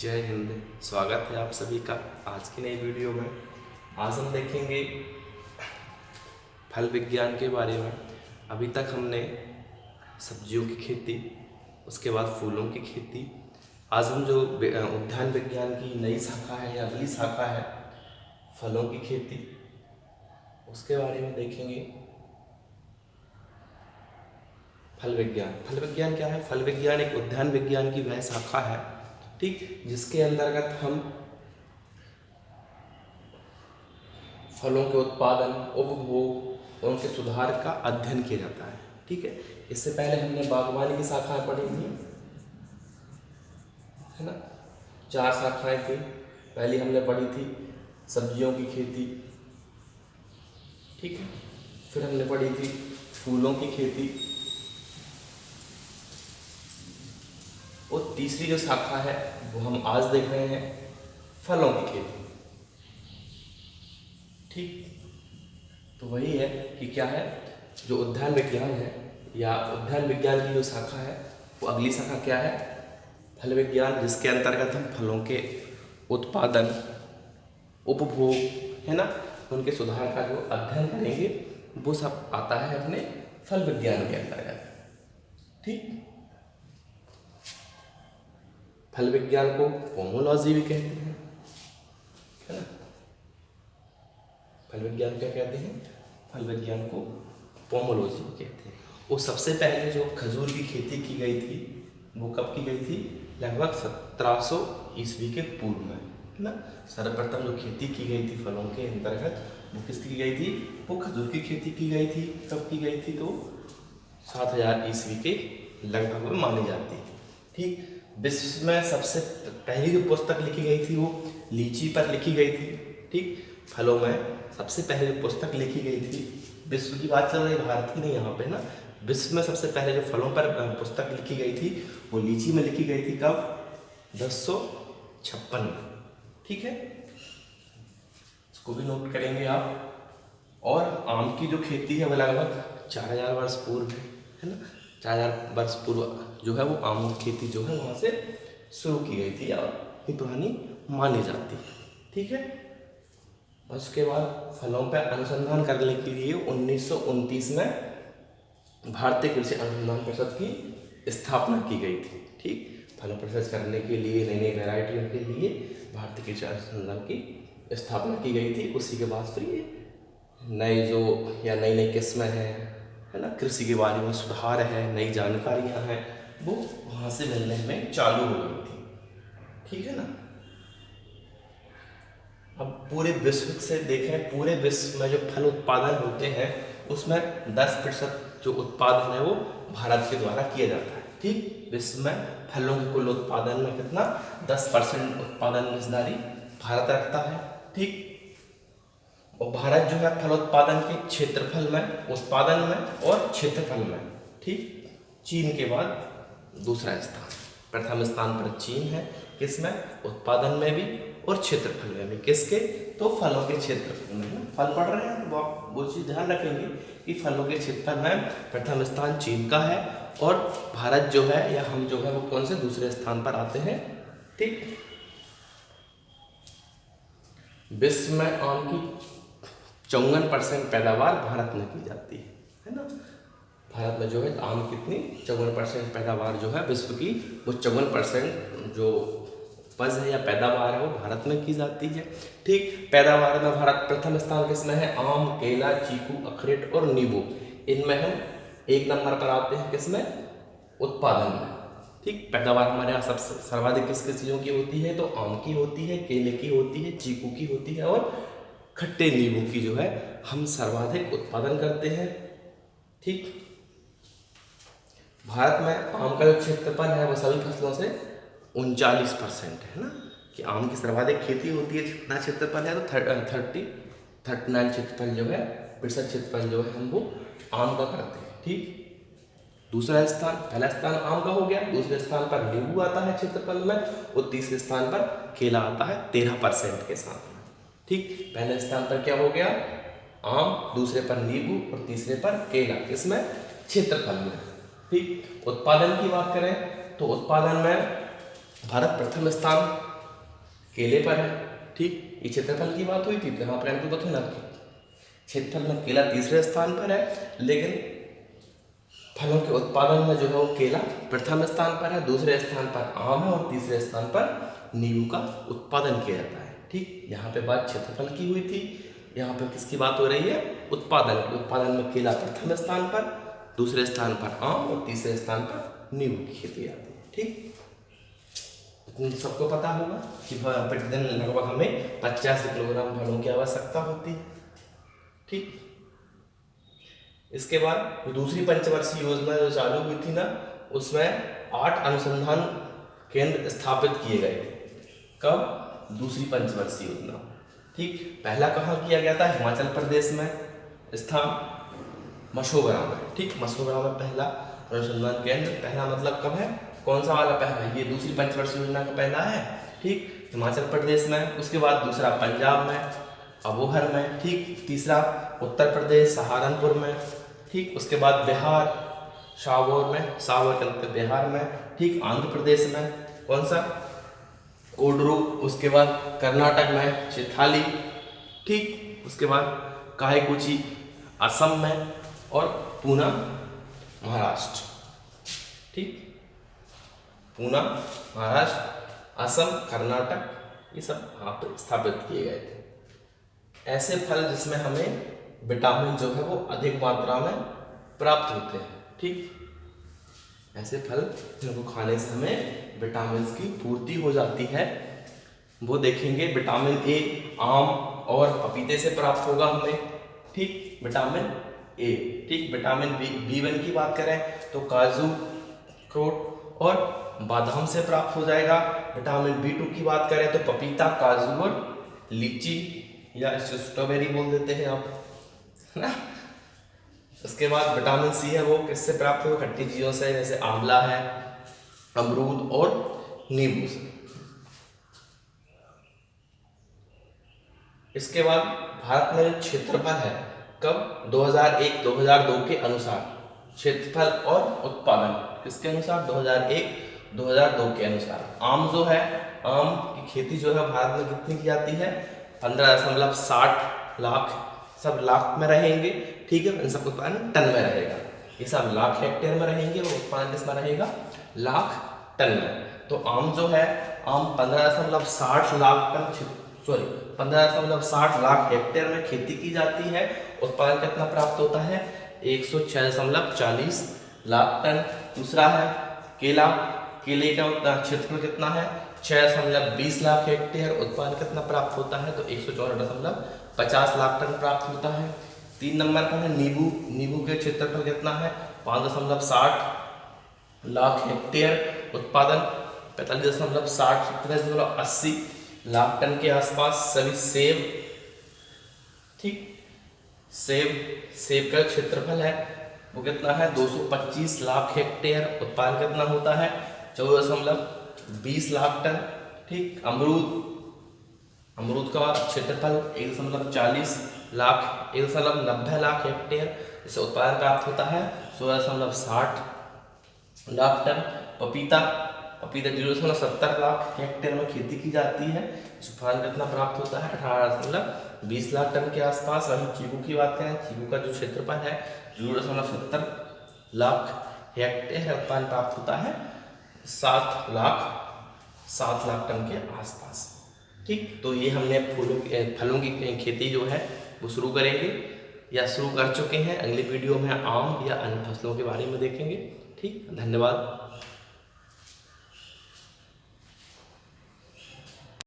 जय हिंद। स्वागत है आप सभी का आज की नई वीडियो में। आज हम देखेंगे फल विज्ञान के बारे में। अभी तक हमने सब्जियों की खेती, उसके बाद फूलों की खेती। आज हम जो उद्यान विज्ञान की नई शाखा है या अगली शाखा है फलों की खेती, उसके बारे में देखेंगे। फल विज्ञान क्या है? फल विज्ञान एक उद्यान विज्ञान की वह शाखा है, ठीक, जिसके अंतर्गत हम फलों के उत्पादन, उपभोग और उनके सुधार का अध्ययन किया जाता है। ठीक है, इससे पहले हमने बागवानी की शाखाएं पढ़ी थी, है ना। 4 शाखाएं थी। पहली हमने पढ़ी थी सब्जियों की खेती, ठीक है। फिर हमने पढ़ी थी फूलों की खेती, और तीसरी जो शाखा है वो हम आज देख रहे हैं फलों की खेती, ठीक। तो वही है कि क्या है, जो उद्यान विज्ञान है या उद्यान विज्ञान की जो शाखा है वो अगली शाखा क्या है? फल विज्ञान, जिसके अंतर्गत हम फलों के उत्पादन, उपभोग, है ना, उनके सुधार का जो अध्ययन करेंगे वो सब आता है अपने फल विज्ञान के अंतर्गत, ठीक। फल विज्ञान को पोमोलॉजी भी कहते हैं, है ना। फल विज्ञान क्या कहते हैं? फल विज्ञान को पोमोलॉजी कहते हैं। वो सबसे पहले जो खजूर की खेती की गई थी वो कब की गई थी? लगभग 1700 ईस्वी के पूर्व में, है ना। सर्वप्रथम जो खेती की गई थी फलों के अंतर्गत वो किसकी गई थी? वो खजूर की खेती की गई थी। कब की गई थी? तो 7000 ईस्वी के लगभग में मानी जाती है, ठीक। विश्व में सबसे पहली जो पुस्तक लिखी गई थी वो लीची पर लिखी गई थी, ठीक। फलों में सबसे पहले जो पुस्तक लिखी गई थी, विश्व की बात चल रही है, भारत की नहीं यहाँ पे ना। विश्व में सबसे पहले जो फलों पर पुस्तक लिखी गई थी वो लीची में लिखी गई थी। कब? 1056 में, ठीक है। इसको भी नोट करेंगे आप। और आम की जो खेती है वो लगभग 4000 वर्ष पूर्व है ना। 4000 वर्ष पूर्व जो है वो आम की खेती जो है वहाँ से शुरू की गई थी और ये पुरानी मानी जाती है, ठीक है। उसके बाद फलों पर अनुसंधान करने के लिए 1929 में भारतीय कृषि अनुसंधान परिषद की स्थापना की गई थी, ठीक। फलों पर रिसर्च करने के लिए, नई नई वैरायटियों के लिए भारतीय कृषि अनुसंधान की स्थापना की गई थी। उसी के बाद फिर ये नए जो या नई नई किस्में हैं, है ना, कृषि के बारे में सुधार है, नई जानकारियाँ हैं, वो वहाँ से मिलने में चालू हो गई थी, ठीक है ना। अब पूरे विश्व से देखें, पूरे विश्व में जो फल उत्पादन होते हैं उसमें 10% जो उत्पादन है वो भारत के द्वारा किया जाता है, ठीक। विश्व में फलों के कुल उत्पादन में कितना? 10% उत्पादन हिस्सेदारी भारत रखता है, ठीक। और भारत जो है फल उत्पादन के क्षेत्रफल में, उत्पादन में और क्षेत्रफल में, ठीक, चीन के बाद दूसरा स्थान। प्रथम स्थान पर चीन है, किसमें? उत्पादन में भी और क्षेत्रफल में भी। किसके? तो फलों के क्षेत्रफल में। फल पढ़ रहे हैं तो आप वो चीज़ ध्यान रखेंगे कि फलों के क्षेत्रफल में प्रथम स्थान चीन का है और भारत जो है या हम जो है वो कौन से दूसरे स्थान पर आते हैं, ठीक। विश्व में आम की 54% पैदावार भारत में की जाती है ना। भारत में जो है आम कितनी? 54% पैदावार जो है विश्व की, वो 54% जो उपज है या पैदावार है वो भारत में की जाती है, ठीक। पैदावार में भारत प्रथम स्थान किसमें है? आम, केला, चीकू, अखरोट और नींबू, इनमें हम 1 नंबर पर आते हैं। किसमें? उत्पादन में, ठीक। पैदावार हमारे यहाँ सबसे सर्वाधिक किस किस चीज़ों की होती है? तो आम की होती है, केले की होती है, चीकू की होती है और खट्टे नींबू की जो है हम सर्वाधिक उत्पादन करते हैं, ठीक। भारत में आम का जो क्षेत्रफल है वो सभी फसलों से 39% है ना, कि आम की सर्वाधिक खेती होती है। कितना क्षेत्रफल है? तो 39 क्षेत्रफल जो है, प्रतिशत क्षेत्रफल जो है हम वो आम का करते हैं, ठीक। दूसरा स्थान, पहला स्थान आम का हो गया, दूसरे स्थान पर नींबू आता है क्षेत्रफल में और तीसरे स्थान पर केला आता है 13% के साथ में, ठीक। पहले स्थान पर क्या हो गया? आम, दूसरे पर नींबू और तीसरे पर केला, इसमें क्षेत्रफल में, ठीक। उत्पादन की बात करें तो उत्पादन में भारत प्रथम स्थान केले पर है। ठीक, ये क्षेत्रफल की बात हुई थी, तो यहाँ पर इनको बताओ ना, क्षेत्रफल में केला तीसरे स्थान पर है, लेकिन फलों के उत्पादन में जो है वो केला प्रथम स्थान पर है, दूसरे स्थान पर आम है और तीसरे स्थान पर नींबू का उत्पादन किया जाता है। ठीक, यहाँ पे बात क्षेत्रफल की हुई थी, यहाँ पे किसकी बात हो रही है, उत्पादन की। उत्पादन में केला प्रथम स्थान पर, दूसरे स्थान पर आम और तीसरे स्थान पर नींबू की खेती जाती है। ठीक, सबको पता होगा कि प्रतिदिन लगभग हमें 50 किलोग्राम फलों की आवश्यकता होती है। ठीक, इसके बाद दूसरी पंचवर्षीय योजना जो चालू हुई थी ना, उसमें 8 अनुसंधान केंद्र स्थापित किए गए थे। कब? दूसरी पंचवर्षीय योजना। ठीक, पहला कहाँ किया गया था? हिमाचल प्रदेश में, स्थान मशोबरा में। ठीक, मशोबरा में पहला अनुसंधान केंद्र। पहला मतलब कब है, कौन सा वाला पहला? ये दूसरी पंचवर्षीय योजना का पहला है। ठीक, हिमाचल प्रदेश में। उसके बाद दूसरा पंजाब में, अबोहर में। ठीक, तीसरा उत्तर प्रदेश, सहारनपुर में। ठीक, उसके बाद बिहार, शाहौर में, शाहौर के अंदर बिहार में। ठीक, आंध्र प्रदेश में कौन सा? कोडरू। उसके बाद कर्नाटक में चिथाली। ठीक, उसके बाद कायकुची असम में और पूना महाराष्ट्र। ठीक, पूना महाराष्ट्र, असम, कर्नाटक, ये सब यहाँ पर स्थापित किए गए थे। ऐसे फल जिसमें हमें विटामिन जो है वो अधिक मात्रा में प्राप्त होते हैं। ठीक, ऐसे फल जिनको खाने से हमें विटामिन की पूर्ति हो जाती है, वो देखेंगे। विटामिन ए आम और पपीते से प्राप्त होगा हमें। ठीक, विटामिन ए। ठीक, विटामिन B1 की बात करें तो काजू, अखरोट और बादाम से प्राप्त हो जाएगा। विटामिन B2 की बात करें तो पपीता, काजू और लीची, या इसे स्ट्रॉबेरी बोल देते हैं आप, है ना। उसके बाद विटामिन सी है, वो किससे प्राप्त होगा? खट्टी चीज़ों से, जैसे आंवला है, अमरूद और नींबू से। इसके बाद भारत में जो क्षेत्रफल है, कब? 2001-2002 के अनुसार क्षेत्रफल और उत्पादन किसके अनुसार? 2001-2002 के अनुसार। आम जो है, आम की खेती जो है भारत में कितनी की जाती है? 15.60 लाख, सब लाख में रहेंगे। ठीक है, इन सब उत्पादन टन में रहेगा। ये सब लाख हेक्टेयर में रहेंगे, वो उत्पादन किसमें रहेगा? लाख टन में। तो आम जो है, आम 15.60 lakh ton, sorry 15.60 lakh hectare में खेती की जाती है। उत्पादन कितना प्राप्त होता है? 106.40 लाख टन। दूसरा है केला, केले का क्षेत्रफल कितना है? 6.20 लाख हेक्टेयर। उत्पादन कितना प्राप्त होता है? तो 164.50 लाख टन प्राप्त होता है। 3 नंबर पर है नींबू, नींबू के क्षेत्रफल कितना है? 5.60 लाख हेक्टेयर। उत्पादन 45.60-80 लाख टन के आसपास। सभी सेब, ठीक, सेब का क्षेत्रफल है वो कितना है? 225 लाख हेक्टेयर। उत्पादन कितना होता है? 14.20 लाख टन। ठीक, अमरूद का क्षेत्रफल 1.90 लाख हेक्टेयर, जिससे उत्पादन प्राप्त होता है 16.60 लाख टन। पपीता 0.70 लाख हेक्टेयर में खेती की जाती है, उत्पादन कितना प्राप्त होता है? 18.20 लाख टन के आसपास। वहीं चीकू की बात करें, चीकू का जो क्षेत्रफल है 0.70 लाख हेक्टेयर, उत्पादन प्राप्त होता है 7 लाख टन के आसपास। ठीक, तो ये हमने फलों की खेती जो है वो शुरू करेंगे या शुरू कर चुके हैं। अगली वीडियो में आम या अन्य फसलों के बारे में देखेंगे। ठीक, धन्यवाद।